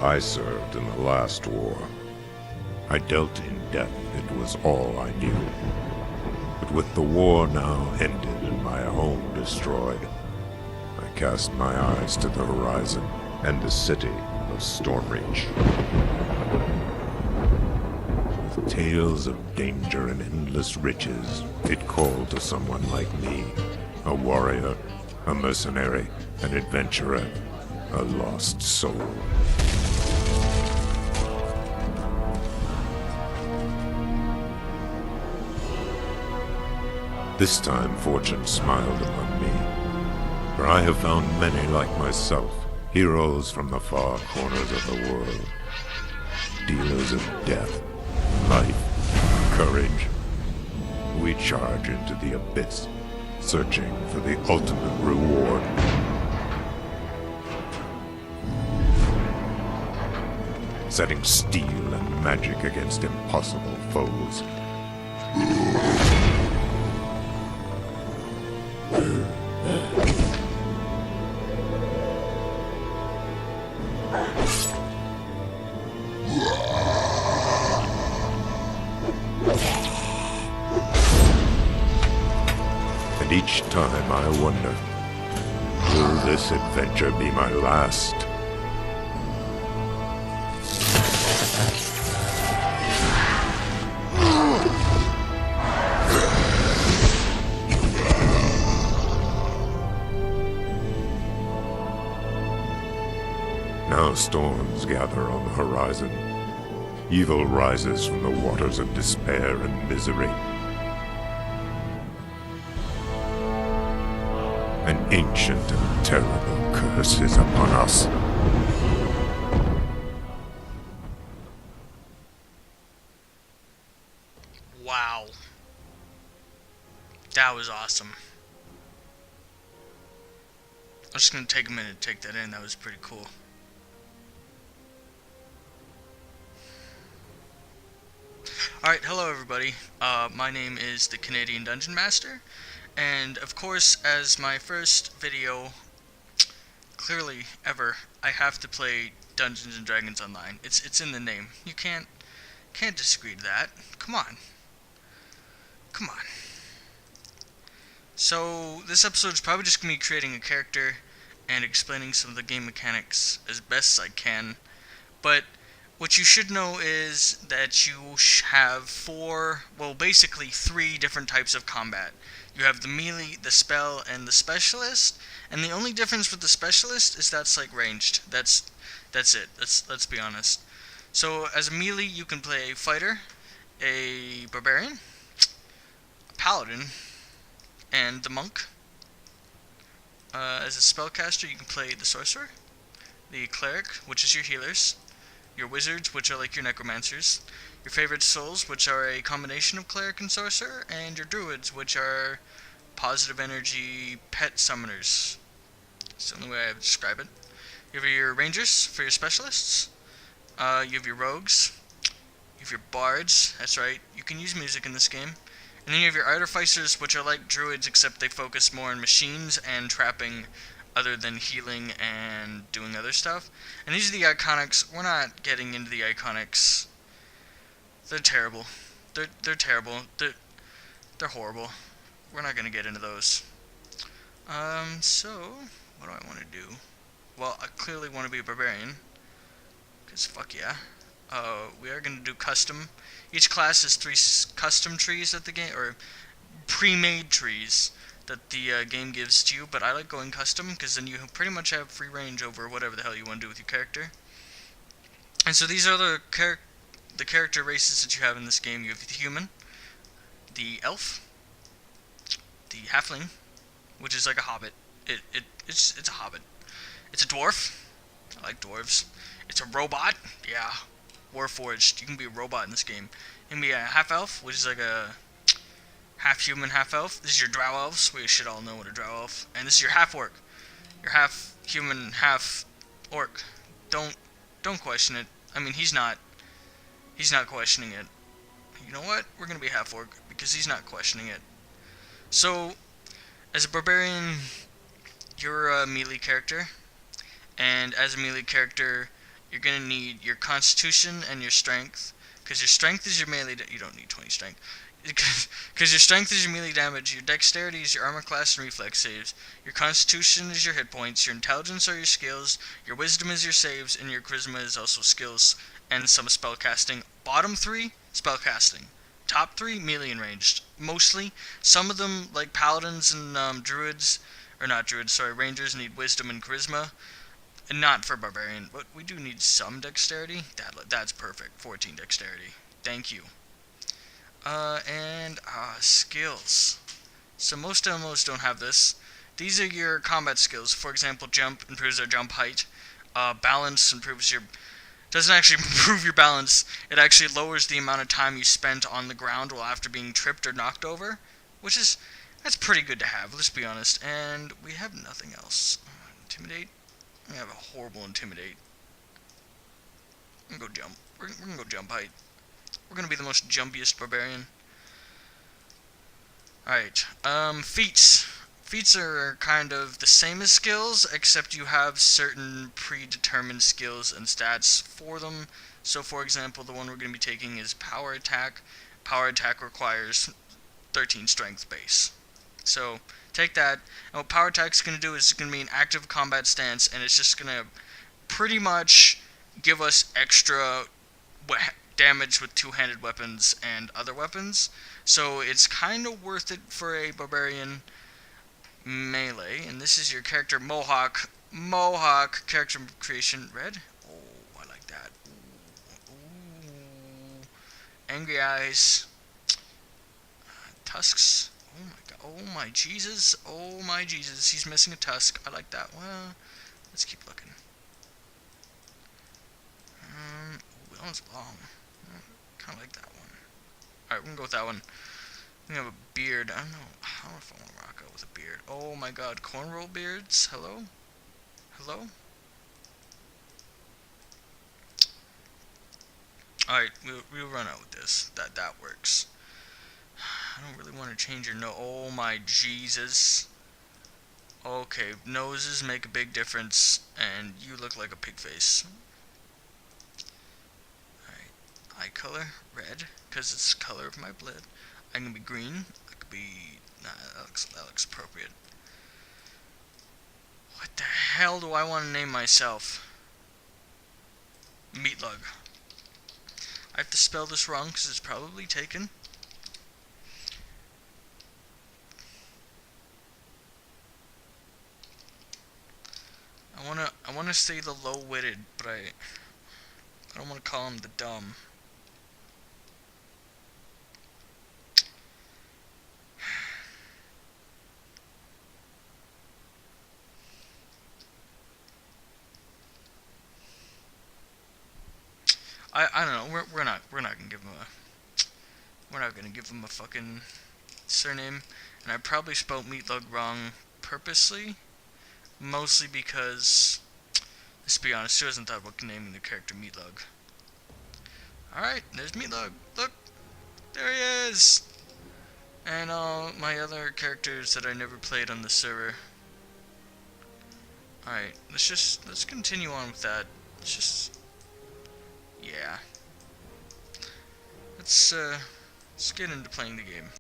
I served in the last war. I dealt in death, it was all I knew. But with the war now ended and my home destroyed, I cast my eyes to the horizon and the city of Stormreach. With tales of danger and endless riches, it called to someone like me, a warrior, a mercenary, an adventurer, a lost soul. This time fortune smiled upon me, for I have found many like myself, heroes from the far corners of the world, dealers of death, life, courage. We charge into the abyss, searching for the ultimate reward. Setting steel and magic against impossible foes. And each time I wonder, will this adventure be my last? Now storms gather on the horizon. Evil rises from the waters of despair and misery. An ancient and terrible curse is upon us. Wow. That was awesome. I'm just gonna take a minute to take that in. That was pretty cool. Alright, hello everybody. My name is the Canadian Dungeon Master, and of course, as my first video, clearly ever, I have to play Dungeons and Dragons Online. It's in the name. You can't disagree to that. Come on. Come on. So, this episode is probably just going to be creating a character and explaining some of the game mechanics as best as I can, but what you should know is that you have basically three different types of combat. You have the melee, the spell, and the specialist. And the only difference with the specialist is that's like ranged. That's it. Let's be honest. So as a melee, you can play a fighter, a barbarian, a paladin, and the monk. As a spellcaster, you can play the sorcerer, the cleric, which is your healers, your wizards, which are like your necromancers, your favorite souls, which are a combination of cleric and sorcerer, and your druids, which are positive energy pet summoners. That's the only way I would describe it. You have your rangers for your specialists. You have your rogues. You have your bards. That's right, you can use music in this game. And then you have your artificers, which are like druids, except they focus more on machines and trapping other than healing and doing other stuff. And these are the iconics. We're not getting into the iconics. They're terrible. They're terrible. They're horrible. We're not going to get into those. So, what do I want to do? Well, I clearly want to be a barbarian, because fuck yeah. We are going to do custom. Each class has 3 custom trees at the game, or pre-made trees that the game gives to you, but I like going custom because then you pretty much have free range over whatever the hell you want to do with your character. And so these are the character races that you have in this game. You have the human, the elf, the halfling, which is like a hobbit. It's a hobbit. It's a dwarf. I like dwarves. It's a robot. Yeah, warforged. You can be a robot in this game. You can be a half elf, which is like a half human, half elf. This is your drow elves. We should all know what a drow elf. And this is your half orc. Your half human, half orc. Don't question it. I mean, he's not questioning it. You know what? We're gonna be half orc because he's not questioning it. So, as a barbarian, you're a melee character, and as a melee character, you're gonna need your constitution and your strength, because your strength is your melee. You don't need 20 strength, because your strength is your melee damage. Your dexterity is your armor class and reflex saves. Your constitution is your hit points. Your intelligence are your skills. Your wisdom is your saves, and your charisma is also skills and some spell casting. Bottom 3 spell casting. Top 3 melee and ranged. Mostly, some of them like paladins and druids, or not druids, sorry, rangers need wisdom and charisma. And not for barbarian, but we do need some dexterity. That's perfect. 14 dexterity. Thank you. Skills. So most MMOs don't have this. These are your combat skills. For example, jump improves our jump height. Balance improves your... Doesn't actually improve your balance. It actually lowers the amount of time you spend on the ground while after being tripped or knocked over. That's pretty good to have, let's be honest. And we have nothing else. Intimidate. We have a horrible intimidate. We're gonna go jump. We're gonna go jump height. We're gonna be the most jumpiest barbarian. Alright, feats. Feats are kind of the same as skills, except you have certain predetermined skills and stats for them. So for example, the one we're gonna be taking is power attack. Power attack requires 13 strength base. So take that, and what power attack is going to do is it's going to be an active combat stance, and it's just going to pretty much give us extra damage with two-handed weapons and other weapons. So it's kind of worth it for a barbarian melee. And this is your character Mohawk. Mohawk character creation red. Oh, I like that. Ooh. Angry eyes. Tusks. Oh my god. Oh my Jesus. Oh my Jesus. He's missing a tusk. I like that. Well, let's keep looking. That one's long. Kind of like that one. Alright, we're gonna go with that one. We have a beard. I don't know if I want to rock out with a beard. Oh my god. Cornrow beards. Hello? Hello? Alright, we'll run out with this. That works. I don't really want to change your nose. Oh my Jesus. Okay, noses make a big difference, and you look like a pig face. Alright, eye color, red, because it's the color of my blood. I can be green. I could be... Nah, that looks appropriate. What the hell do I want to name myself? Meatlugg. I have to spell this wrong, because it's probably taken. I wanna say the low-witted, but I don't want to call him the dumb. I don't know. We're not gonna give him a fucking surname, and I probably spelled Meatlugg wrong purposely. Mostly because, let's be honest, she hasn't thought about naming the character Meatlugg. Alright, there's Meatlugg. Look! There he is! And all my other characters that I never played on the server. Alright, let's continue on with that. Yeah. Let's get into playing the game.